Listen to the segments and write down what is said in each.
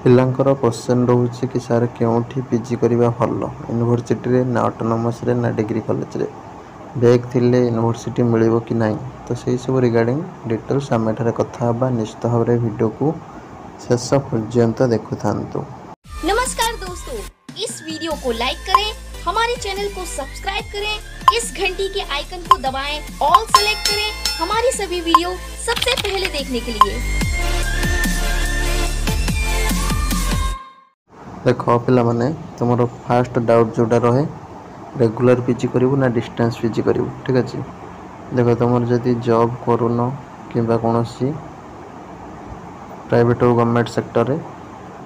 ପିଲାଙ୍କର क्वेश्चन रोचे कि सार क्योंठी पीजी करवा भल यूनिवर्सिटी ना ऑटोनोमस रे ना डिग्री कॉलेज रे बैक थिले यूनिवर्सिटी मिलिबो कि नहीं तो सही सब रिगार्डिंग डिटेल्स आम एठारे कथा हबा निश्चित भाव में वीडियो को शेष पर्यंत देखु थांतु। नमस्कार दोस्तों, इस वीडियो को लाइक करें, हमारे चैनल को सब्सक्राइब करें, इस घंटी के आइकन को दबाएं, ऑल सेलेक्ट करें हमारी सभी वीडियो सबसे पहले देखने के लिए। देख पिला माने तुम फास्ट डाउट जोटा रहे रेगुलर पीजी करू ना डिस्टेंस पीजी करू ठीक अच्छे। देख तुम जदि जॉब करून कि कौन प्राइवेट और गवर्नमेंट सेक्टर रे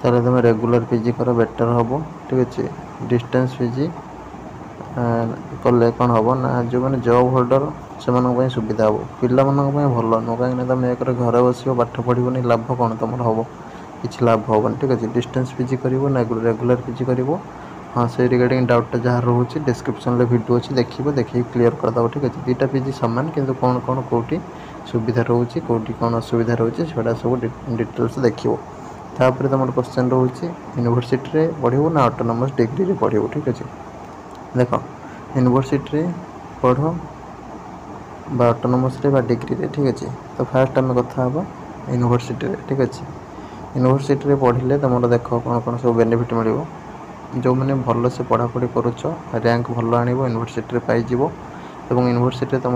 ताले तुम रेगुलर पीजी कर बेटर हम ठीक अच्छे। डिस्टेंस पीजी कले कौन हम ना जो मैंने जॉब होल्डर से सुविधा हम पिला भल नुह कहीं तुम एक घर बस पाठ पढ़ोनी लाभ कौन तुम हम किसी लाभ हेनी ठीक अच्छे। डिस्टेंस पीजी कर रेगुलर पीजी कर हाँ से रिगार्डिंग डाउटा जहाँ रोचे डिस्क्रिप्शन वीडियो अच्छी देखिए क्लीयर करदे ठीक अच्छे। दुईटा पीजी सामान किंतु कौन कौन कौटी सुविधा रोचे कौटी कौन असुविधा रोचे से सब डिटेल्स देखिए। तापर तुम क्वेश्चन रोचे यूनिवर्सिटी रे पढ़ो ना ऑटोनोमस डिग्री रे पढ़ो ठीक अच्छे। देख यूनिवर्सिटी रे पढ़ बा ऑटोनोमस रे बा डिग्री रे ठीक अच्छे। तो फास्ट आम कथा हाँ यूनिवर्सिटी रे ठीक अच्छे। यूनिवर्सिटी रे पढ़ले तुम देख कौन कौन सब बेनिफिट मिल जो मैंने भल से पढ़ापढ़ी करुच रैंक भल आण यूनिवर्सिटी पाइज और यूनिवर्सिटी तुम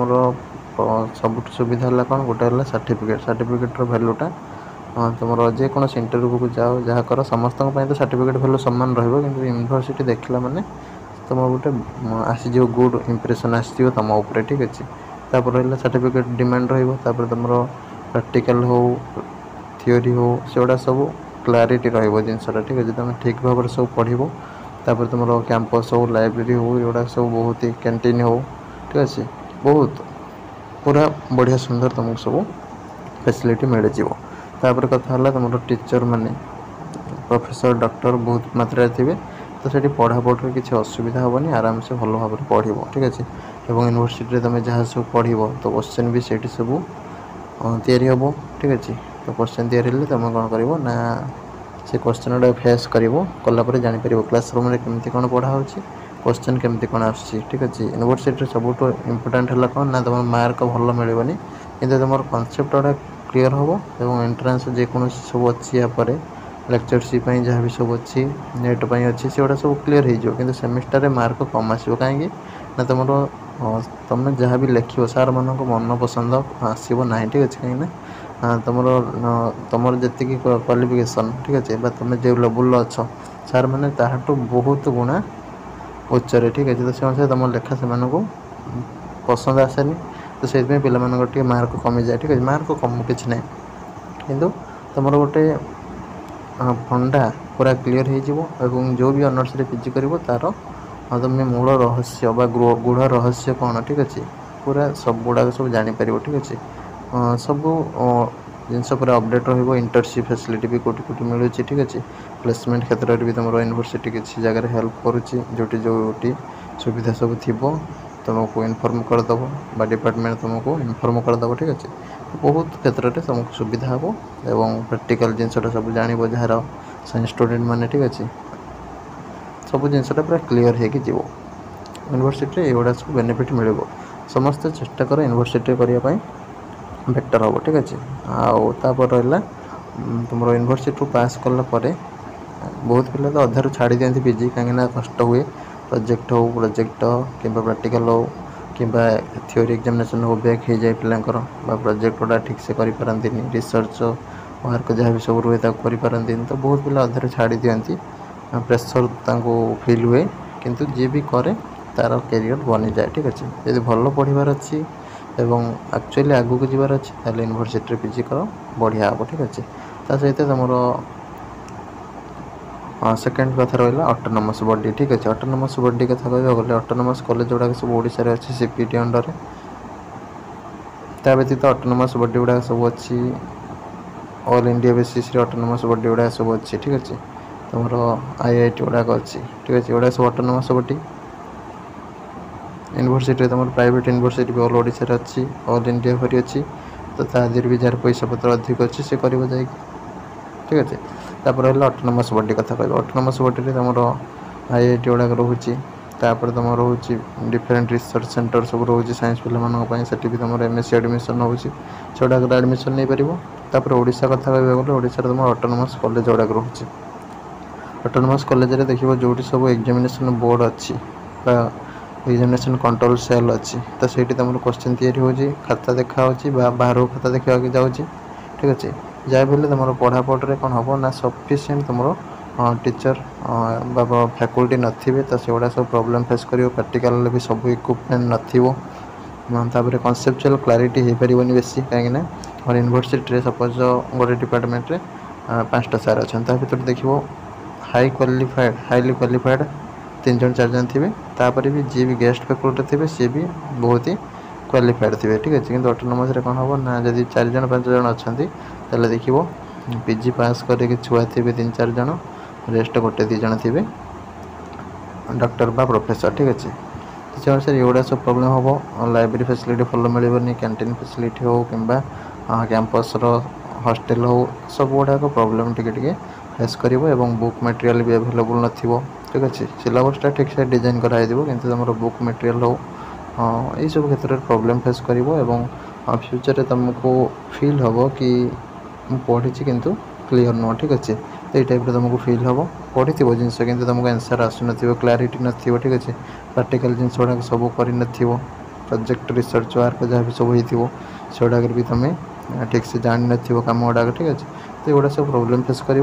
सब सुविधा है कौन गोटे है सर्टिफिकेट भैल्यूटा तुम जेकोसी इंटरव्यू को जाओ जहाँ कर समस्त तो सर्टिफिकेट भैल्यू सामान रही यूनिवर्सिटी देखला माने तुम गोटे आसीज गुड इंप्रेशन आसो तुम उपर ठीक अच्छे। तापर रहा सर्टिफिकेट डिमांड रही तुम प्रैक्टिकल हो थियोरी हो सेगुड़ा सब क्लारिटी रही जिनसा ठीक अच्छे। तुम ठीक भाव में सब पढ़ तापर तुम कैंपस हो लाइब्रेरी हो ये सब बहुत ही कैंटीन हो ठीक अच्छे बहुत पूरा बढ़िया सुंदर तुमको सब फैसिलिटी मिल जापर कथा तुम टीचर माने प्रोफेसर डॉक्टर बहुत मात्रा थे तो से पढ़ापढ़ी किसी असुविधा हेनी आराम से भल भाव में पढ़ ठीक अच्छे। और यूनिवर्सिटी तुम जहाँ सब पढ़ तो क्वेश्चन भी से सब तैयारी हम ठीक अच्छे। तो क्वेश्चन तैयारी तुम कौन कर ना से क्वेश्चन गुड़ा फेस कलापर जापर क्लासरूम में केमती कौन पढ़ा हो क्वेश्चन केमती कौन आसूँ ठीक अच्छे। यूनिवर्सिटी सब इम्पोर्टाट है कौन ना तुम मार्क भल मिलनी कि तुम कनसेप्ट गुड़ा क्लीयर हम और एंट्रांस जेकोसी सब अच्छी यापर लेक्चरशिप जहाँ भी सब अच्छी नेट अच्छी से सब क्लीयर हो सेमिस्टर में मार्क कम आसो कहीं ना तुम तुम जहाँ भी लिख सार मान मन पसंद आसो ना ठीक अच्छे कहीं तुम तुम जी क्वालिफिकेशन ठीक अच्छे तुम जो लेवल अच्छ सार मैंने ताठू बहुत गुणा उच्चरे ठीक अच्छे। तो से अनुसार तुम लेखा से पसंद आसेनी तो से पे मार्क कमी जाए ठीक है। मार्क कम किसी ना कि तुम गोटे फंडा पूरा क्लीयर हो जो भी ऑनर्स रे पीजी कर तार तुम मूल रहस्य गूढ़ रहस्य कौन ठीक अच्छे पूरा सब गुड़ाक सब जापर ठीक अच्छे। सब जिनस पूरा अपडेट रहा इंटर्नशिप फैसिलिटी भी कौटी कौटी मिलूँ ठीक अच्छे। प्लेसमेंट क्षेत्र में भी तुम यूनिवर्सिटी किसी जगह हेल्प करुच्ची जोटी सुविधा सब थी तुमको इनफर्म करदेव डिपार्टमेंट तुमको इनफर्म करदेव ठीक अच्छे। बहुत क्षेत्र में तुमको सुविधा हम और प्रैक्टिकल जिनसा सब जान जार साइंस स्टूडेंट मैंने ठीक अच्छे सब जिनसा पूरा क्लीयर हो यूनिवर्सिटी ये सब बेनिफिट मिल समस्त चेष्टा कर यूनिवर्सिटी करने बेटर हम ठीक अच्छे। आपर रहा तुम यूनिवर्सिटी पास कलापर बहुत पिला तो अधारू छाड़ी दिखती पीजी कहीं कष्ट हुए प्रोजेक्ट कि प्रैक्टिकल हो कि थियोरी एग्जामिनेशन हो बैक हो जाए पिलांकर प्रोजेक्ट गुड़ा ठीक से करपारती रिसर्च वर्क जहाँ भी सब रुए करपारती तो बहुत पिला अधारू छाड़ी दिखती प्रेसर फिल हुए किंतु जी भी करे तार कैरियर बनी जाए ठीक अच्छे। यदि भल पढ़ार अच्छी एवं एक्चुअली आगू को जीवार अच्छे ताले यूनिवर्सिटी पीजी कर बढ़िया हम ठीक अच्छे। ता सहित तुम सेकेंड कथा रहा ऑटोनोमस बॉडी ठीक अच्छे। ऑटोनोमस बॉडी कथा कह गले ऑटोनोमस कॉलेज गुड़ाक सब ओडिशा अच्छी सीपीटी अंडर ता व्यतीत ऑटोनोमस बॉडी गुड़ाक सब अच्छी all India basis autonomous body गुड़ाक सब अच्छी ठीक अच्छे। तुम आईआईटी गुड़ाक अच्छी ठीक अच्छे गुड़ा सब ऑटोनोमस बॉडी। यूनिवर्सिटी तुम प्राइवेट यूनिवर्सिटी भी ऑल ओडिशा अच्छी ऑल इंडिया भरी अच्छी तो तादेर भी जार पैसा पत्र अधिक अच्छी से कर ठीक अच्छे। तापर है ऑटोनोमस बॉडी कथा कहबो ऑटोनोमस बॉडी तुमर आईआईटी गुड़ाक रोचे तापर तुम रोचे डिफरेंट रिसर्च सेंटर सब रोचे साइंस पे से भी तुम एमएससी एडमिशन होगी से गुड़ाक एडमिशन नहीं पार ओडिशा कथा कहबो गले ओडिशा तुम ऑटोनोमस कॉलेज गुड़ाक रोचे ऑटोनोमस कॉलेज रे देखिबो जोटी सब एग्जामिनेशन बोर्ड अच्छी एग्जामिनेशन कंट्रोल सेल अच्छी तो सही तुम क्वेश्चन तैयारी होची खाता देखा होची बाहर खाता देखा जाऊँगी ठीक अच्छे जहाँ भी तुम पढ़ापढ़े कौन हम ना सफिसीयंट तुम टीचर फैकल्टी नथिबे तो से गुड़ा सब प्रॉब्लम फेस करियो प्रैक्टिकल भी सब इक्विपमेंट नथिबो तापर कॉन्सेप्चुअल क्लैरिटी हो पारिबनी बेसी कहीं और यूनिवर्सिटी सपोज गोटे डिपार्टमेंट रे 5टा सार अच्छा भर देखो हाईली क्वालिफाइड 3 जन 4 जन थे तापर भी जी भी गेस्ट फैकल्टी थे सी भी बहुत ही क्वालिफाइड थे ठीक अच्छे कि ऑटोनोमस कौन हम ना जब 4 जन 5 जन अच्छा ताले देखो पीजी पास करके छुआ थे 3 4 जन रेस्ट गोटे 2 जन थे डॉक्टर बा प्रोफेसर ठीक अच्छे किसी अनुसार ये सब प्रॉब्लम हम लाइब्रेरी फैसिलिटी भल मिलनी कैंटीन फैसिलिटी हो कि कैंपस हॉस्टल हो सब गुड़ाक प्रॉब्लम टिके फेस कर बुक मटेरियल भी अवेलेबल नथिबो ठीक अच्छे सिलेबसटा ठीक से डिजाइन कराई किंतु तुम बुक मटेरियल हो यही सब क्षेत्र में प्रॉब्लम फेस कर फ्यूचर तुमको फील हम कि पढ़ी किंतु क्लीयर नुह ठीक अच्छे तो ये टाइप तुमको फील हम पढ़ी जिनस कि तुमको आंसर आसन क्लारीटी नथिबो ठीक अच्छे प्रैक्टिकल जिनस गुड़ा सब कर प्रोजेक्ट रिसर्च वर्क जहाँ भी सब हो गुड़ाक भी तुम ठीक से जान नथिबो काम गुड़ाक ठीक अच्छे तो ये सब प्रॉब्लम फेस कर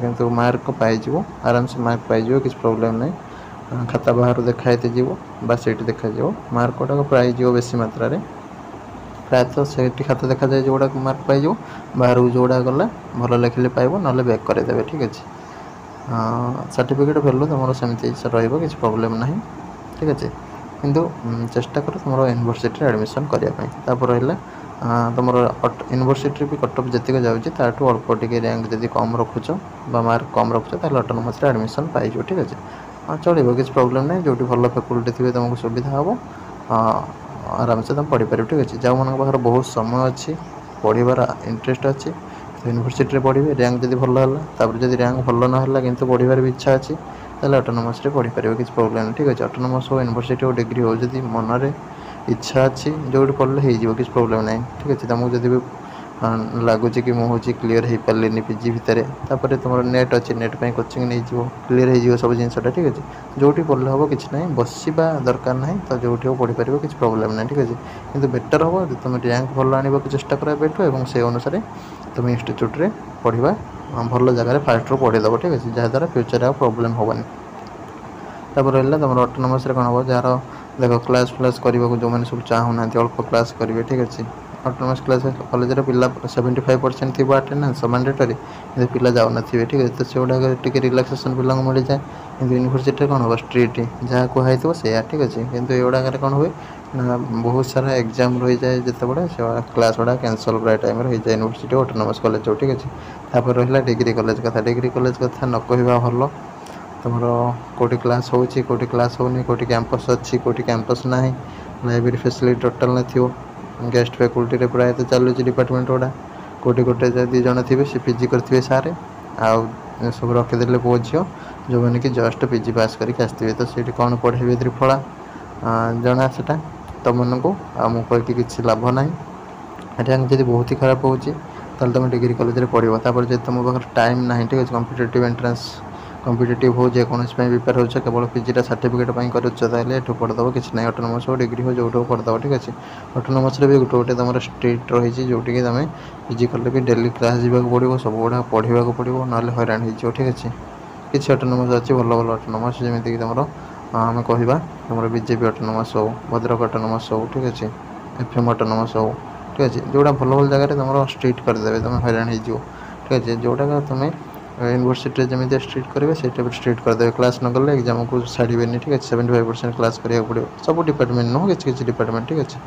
किंतु मार्क पाइज आराम से मार्क पाइज किसी प्रॉब्लम नहीं खाता बाहर देखाते जीव बस ये देखा मार्क गुड़ाक पाइज बेसी मात्रा प्रायतः से खाता देखा जाए जोड़ा मार्क पाइज बाहर जोड़ा गला भल लिखिले पाइब ना बैक करदे ठीक अच्छे सर्टिफिकेट भैल्यू तुम सेमती रही प्रॉब्लम ना ठीक अच्छे किंतु चेष्टा कर तुम यूनिवर्सिटी एडमिशन करने तापर रहा तुम यूनिवर्सिटी भी कट ऑफ जी जाऊँगी ताठू अल्प टे रैंक जब कम रखुच मार्क कम रखुच ऑटोनोमस एडमिशन पाइज ठीक अच्छे चलो किसी प्रॉब्लम ना जो भल फैकल्टी थे तुमको सुविधा हम आराम से तुम पढ़ी पार ठीक अच्छे जो मन पाखे बहुत समय अच्छी पढ़ार इंटरेस्ट अच्छी तो यूनिवर्सिटी पढ़े रैंक जब भल है जब रैंक भल ना कि पढ़ार भी इच्छा अच्छी ताले ऑटोनोमस पढ़ी पार किसी प्रॉब्लम नहीं ठीक अच्छे ऑटोनोमस हो यूनिवर्सिटी हो डिग्री हो जब मनरे इच्छा अच्छी जो पढ़ले हो किसी प्रॉब्लम ना ठीक अच्छे तुमको जब भी लगुच कि मुझे क्लीयर हो पारे पीजी भितर तापर तुम नेट अच्छी नेट पर कोचिंग नहीं क्लीयर हो सब जिनसा ठीक अच्छे जो पढ़ले हम कि ना बसवा दरकार ना तो जो पढ़ी पार किसी प्रॉब्लम ना ठीक अच्छे किंतु बेटर हम तुम रैंक भल आने चेष्टा करा बैठो और से अनुसार तुम इंस्टीट्यूट रे पढ़ा भल जगह फास्ट रू पढ़ीदेव ठीक अच्छे जहाँद्वारा फ्यूचर आ प्रॉब्लम हेनी तापर रहा तुम ऑटोनोमस कौन हम जार देख क्लास फ्लास करने जो मैंने सब चाहूना अल्प क्लास करेंगे ठीक अच्छे ऑटोनोमस क्लास कॉलेज पिला 75% थी अटेंडेंस मैंडेटरी पिला जाऊन थे ठीक है तो से गुड़ा रिलैक्सेशन पिला मिल जाए कि यूनिवर्सिटी कौन हम स्ट्रिक्ट जहाँ कहुई से ठीक अच्छे किंतु ये कौन हुए ना बहुत सारा एग्जाम रही जाए जिते बड़े से क्लास गुड़ा कैंसल प्राय टाइम रही जाए यूनिवर्सिटी ऑटोनोमस कॉलेज ठीक अच्छे तापर रहा डिग्री कॉलेज कथा न कहवा भल तुम कौटी क्लास होची कौटी क्लास होनी कौटी कैंपस अच्छी कौटी कैंपस ना लाइब्रेरी फैसिलिटी टोटल न गेस्ट फैकल्टी प्राय तो चलुच डिपार्टमेंट गुड़ा कौटी गोटे 2 जन थे सी पीजी करेंगे सारे आउ सब रखीदे पुओ झी जो मैंने कि जस्ट पीजी पास करके आसते तो सीट कौन पढ़े त्रिफला जना से तुमको मुझे किसी लाभ ना रैंक जब बहुत ही खराब हो तुम डिग्री कॉलेज में पढ़ो तापर जब तुम पाखे टाइम ना ठीक अच्छे कॉम्पिटिटिव एंट्रेंस कॉम्पिटिटिव हो जेकोसी प्रिपेयर हो केवल पीजीटा सर्टिफिकेट करें पढ़ीदेव किसी ना ऑटोनोमस हो डिग्री हो जो पढ़ीदेव ठीक अच्छे ऑटोनोमस भी गोटे गोटे तुम स्ट्रिक्ट रही जो कि तुम पीजी कले भी डेली क्लास जावाक पड़ो सब गुड़ा पढ़ा पड़ो ना हैरान हो ठीक अच्छे किसी ऑटोनोमस अच्छी भल भल ऑटोनोमस जमीक तुम आम कह तुम बीजेपी ऑटोनोमस हो भद्रक ऑटोनोमस हो ठीक अच्छे एफएम ऑटोनोमस हो ठीक अच्छे जोड़ा भल भल जगह तुम स्ट्रिक्ट करदे तुम हैरान हो ठीक अच्छे जोटा तुम यूनिवर्सिटी जमी स्ट्रिक्ट करेंगे से टाइप स्ट्रिक्ट करदे क्लास न गले एग्जाम को छाड़े ठीक अच्छे 75% क्लास करा पड़ो सब डिपार्टमेंट नुह किसी डिपार्टमेंट ठीक अच्छे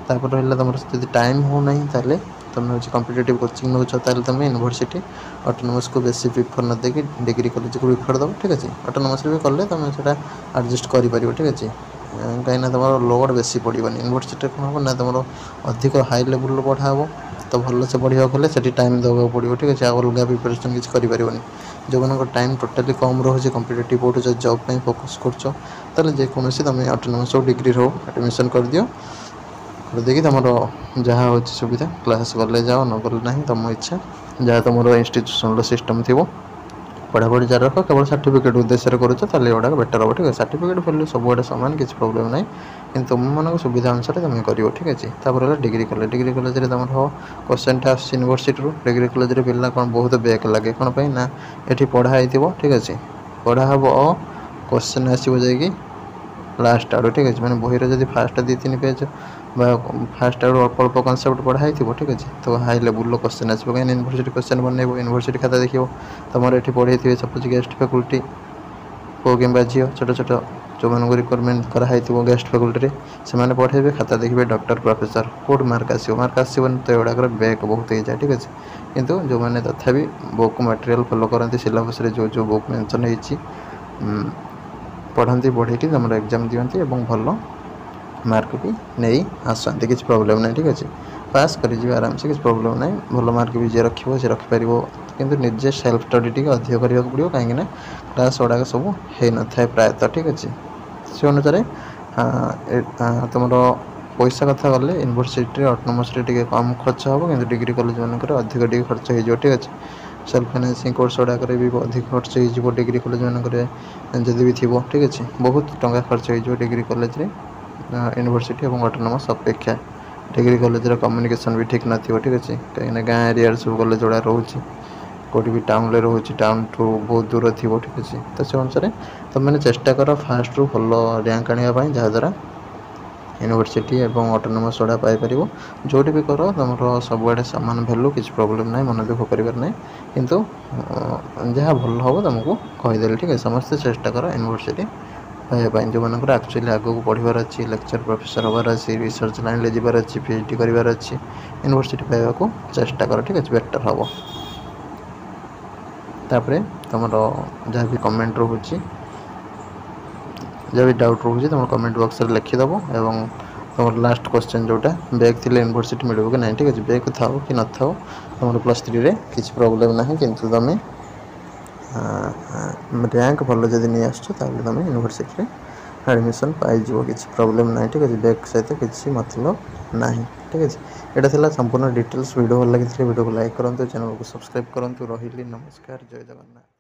तापर रहा तुम जब टाइम हो ना ताले तुम हूँ कॉम्पिटिटिव कोचिंग नौ तुम यूनिवर्सिटी ऑटोनोमस को बेसी प्रिफर न देकी डिग्री कॉलेज को प्रिफर दब ठीक अच्छे ऑटोनोमस भी कले तुम से एडजस्ट कर ठीक अच्छे कहीं तुम लोड बेसी पड़ोनी यूनिवर्सिटी कौन हम ना तुम अधिक हाई लेवल पढ़ा हम तो भल से पढ़ा गले से टाइम देवाक पड़ो ठीक अच्छे अलग प्रिपरेसन किसी कर जो मान टाइम टोटाली कम रोचे कम्पिटेटिव बोर्ड जॉब पे फोकस कर जेकोसी तुम ऑटोनोमस डिग्री रो एडमिशन कर दियो देखिए तुम जहाँ हो सुविधा क्लास गले जाओ न गले ना तुम इच्छा जहाँ तुम इंस्टीट्यूशनल सिस्टम थी पढ़ापढ़ी जारी रख केवल सर्टिफिकेट उद्देश्य करुँगा बेटर हम ठीक है सर्टिफिकेट वैल्यू सब सामान किसी प्रोब्लेम ना कि तुम मान सुविधा अनुसार तुम कर ठीक अच्छे तापर डिग्री कॉलेज तुम क्वेश्चन आस यूनिवर्सिटी डिग्री कॉलेज पिला कौन बहुत बैक लगे कौन पर ना ये पढ़ाई ठीक अच्छे पढ़ा हम क्वेश्चन आसो जाकि लास्ट आड़ ठीक अच्छे मैंने बही जब फास्ट 2-3 पेज फास्ट आड़ अल्प अल्प कनसेप्ट पढ़ाई ठीक अच्छे तो हाई लेवल क्वेश्चन आसो कहीं यूनिवर्सिटी क्वेश्चन बनइब यूनिवर्सिटी खाता देखो तुम ये पढ़े थे सपोज गेस्ट फैकल्टी पो कि झी छोट छोट जो मानक रिक्वायरमेंट कराई गेस्ट फैकल्टी से पढ़े खाता देखिए डॉक्टर प्रोफेसर कौट मार्क आसोन तो युवाक बैक बहुत हो जाए ठीक अच्छे किंतु जो मैंने तथापि बुक मटेरियल फॉलो करती सिलेबस जो जो बुक मेंशन होती पढ़ती पढ़े तुम एग्जाम दिखती भल मार्क भी नहीं आसती किसी प्रोब्लेम ना ठीक अच्छे पास कर आराम से किसी प्रोब्लेम ना भल मार्क भी जी रखिए से रखिपर किंतु निजे सेल्फ स्टडी टी अधिक करने पड़ो कहीं क्लास गुड़ाक सब हो न था प्रायतः ठीक अच्छे से अनुसार तुम पैसा कथा गले यूनिवर्सिटी ऑटोनोमस कम खर्च हम कि डिग्री कॉलेज मानक अधिक टी खर्च हो ठीक अच्छे सेल्फ फाइनेंसिंग कोर्स गुड़ाक भी अधिक खर्च हो डिग्री कॉलेज मानक जदि भी थी ठीक अच्छे बहुत टंका खर्च हो डिग्री कॉलेज यूनिवर्सिटी और ऑटोनोमस अपेक्षा डिग्री कॉलेज कम्युनिकेशन भी ठीक नथिबो ठीक अच्छे कहीं गाँ एरिया सब कॉलेज गुड़ा रोचे कौटी भी टाउन में रोचे टाउन ठू बहुत दूर थी ठीक अच्छे तो से अनुसार तुम मैंने चेष्टा कर फास्ट रू भल रैंक आने जहाद्वारा यूनिवर्सिटी और ऑटोनोमस गुड़ा पाइपर जोटी भी कर तुम सबुआड़े सामान भैल्यू किसी प्रोब्लेम ना मन दुख कर किंतु जहाँ भल हम तुमको कहीदेली ठीक है समस्ते चेष्टा कर यूनिवर्सिटी पाइबा जो मानक एक्चुअली आगे को पढ़ार अच्छी लेक्चर प्रोफेसर हबार अच्छी रिसर्च लाइन ले जबार अच्छी पीएचडी करार अच्छी यूनिवर्सिटी पाइबा को चेष्टा कर ठीक है बेटर हम तापर तुम जहाँ भी कमेंट रोचे जब भी डाउट रोचे तुम कमेंट बॉक्स में लिखिदेव और तुम लास्ट क्वेश्चन जोटा बैक थी यूनिवर्सिटी मिले कि ना ठीक अच्छे बैक था कि न था तुम +3 रे किसी प्रोब्लेम ना किंतु तुम रैंक भल जब नहीं आसो तुम यूनिवर्सिटी एडमिशन पाइज किसी प्रोब्लेम ना ठीक अच्छे बैक सहित किसी मतलब ना ठीक अच्छे यहाँ संपूर्ण डिटेल्स वीडियो भल लगी वीडियो को लाइक करूँ चैनल को सब्सक्राइब करूँ रही नमस्कार जय जगन्नाथ।